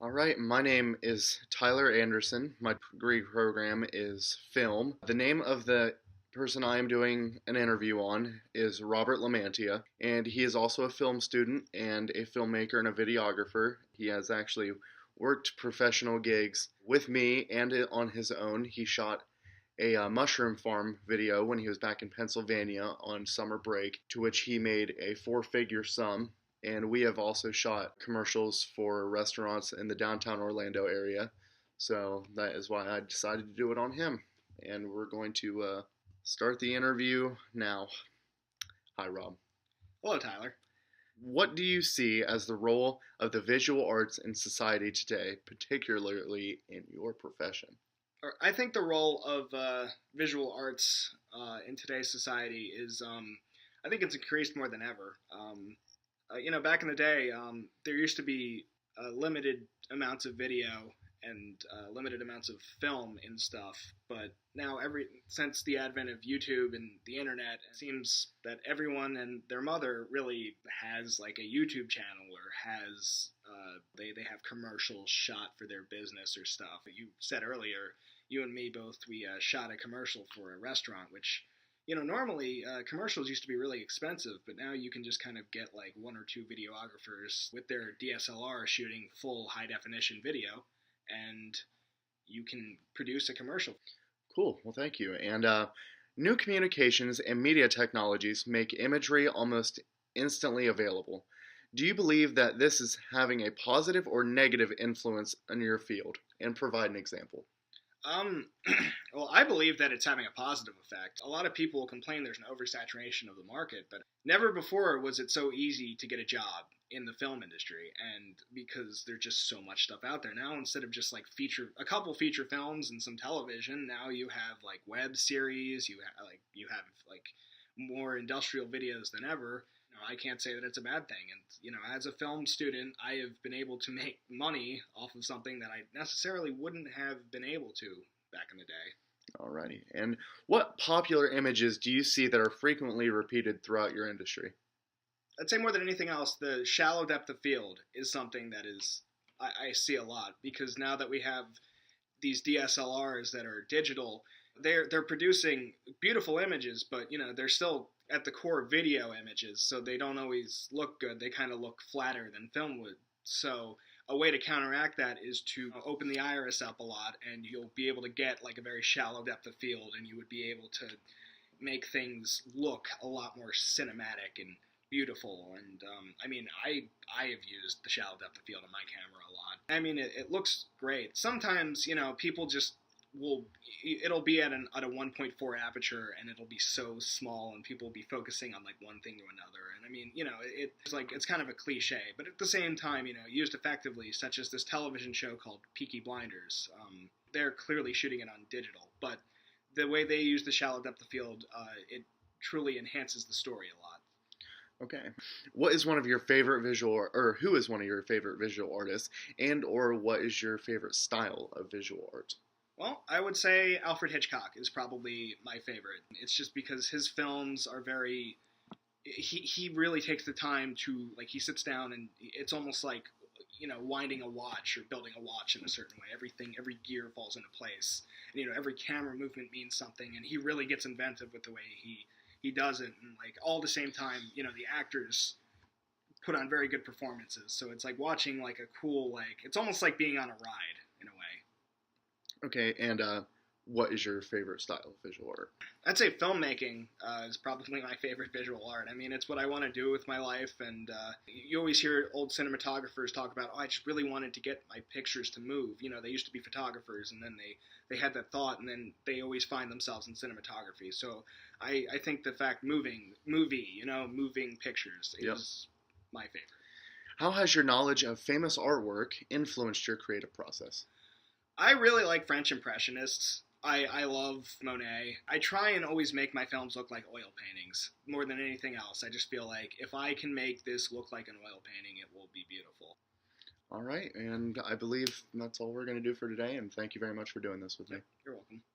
All right, my name is Tyler Anderson. My degree program is film. The name of the person I am doing an interview on is Robert Lamantia, and he is also a film student and a filmmaker and a videographer. He has actually worked professional gigs with me and on his own. He shot a mushroom farm video when he was back in Pennsylvania on summer break, to which he made a four-figure sum. And we have also shot commercials for restaurants in the downtown Orlando area. So that is why I decided to do it on him. And we're going to start the interview now. Hi, Rob. Hello, Tyler. What do you see as the role of the visual arts in society today, particularly in your profession? I think the role of visual arts in today's society is, I think it's increased more than ever. Back in the day, there used to be limited amounts of video and limited amounts of film and stuff, but now since the advent of YouTube and the internet, it seems that everyone and their mother really has like a YouTube channel or has they have commercials shot for their business or stuff. You said earlier, you and me both, we shot a commercial for a restaurant, which normally commercials used to be really expensive, but now you can just kind of get like one or two videographers with their DSLR shooting full high definition video, and you can produce a commercial. Cool. Well, thank you. And new communications and media technologies make imagery almost instantly available. Do you believe that this is having a positive or negative influence on your field? And provide an example. Um, well, I believe that it's having a positive effect. A lot of people complain there's an oversaturation of the market, but never before was it so easy to get a job in the film industry. And because there's just so much stuff out there now, instead of just like a couple feature films and some television, now you have like web series, you have more industrial videos than ever. I can't say that it's a bad thing. And, as a film student, I have been able to make money off of something that I necessarily wouldn't have been able to back in the day. Alrighty. And what popular images do you see that are frequently repeated throughout your industry? I'd say more than anything else, the shallow depth of field is something that I see a lot, because now that we have these DSLRs that are digital, they're producing beautiful images, but they're still at the core video images, so they don't always look good. They kind of look flatter than film would. So a way to counteract that is to open the iris up a lot, and you'll be able to get like a very shallow depth of field, and you would be able to make things look a lot more cinematic and beautiful. And I have used the shallow depth of field on my camera a lot. It looks great. Sometimes people just it'll be at a 1.4 aperture, and it'll be so small, and people will be focusing on like one thing to another. And it's kind of a cliche, but at the same time, used effectively, such as this television show called Peaky Blinders. They're clearly shooting it on digital, but the way they use the shallow depth of field, it truly enhances the story a lot. Okay. What is one of your favorite or who is one of your favorite visual artists, and or what is your favorite style of visual art? Well, I would say Alfred Hitchcock is probably my favorite. It's just because his films are very... He really takes the time to, like, he sits down and it's almost like, winding a watch or building a watch in a certain way. Every gear falls into place. And, every camera movement means something, and he really gets inventive with the way he does it. And, like, all at the same time, the actors put on very good performances. So it's like watching, like, a cool, like... It's almost like being on a ride, in a way. Okay, and what is your favorite style of visual art? I'd say filmmaking is probably my favorite visual art. It's what I want to do with my life, and you always hear old cinematographers talk about, I just really wanted to get my pictures to move. They used to be photographers, and then they had that thought, and then they always find themselves in cinematography. So I think the fact moving pictures is my favorite. How has your knowledge of famous artwork influenced your creative process? I really like French Impressionists. I love Monet. I try and always make my films look like oil paintings more than anything else. I just feel like if I can make this look like an oil painting, it will be beautiful. All right, and I believe that's all we're going to do for today, and thank you very much for doing this with me. You're welcome.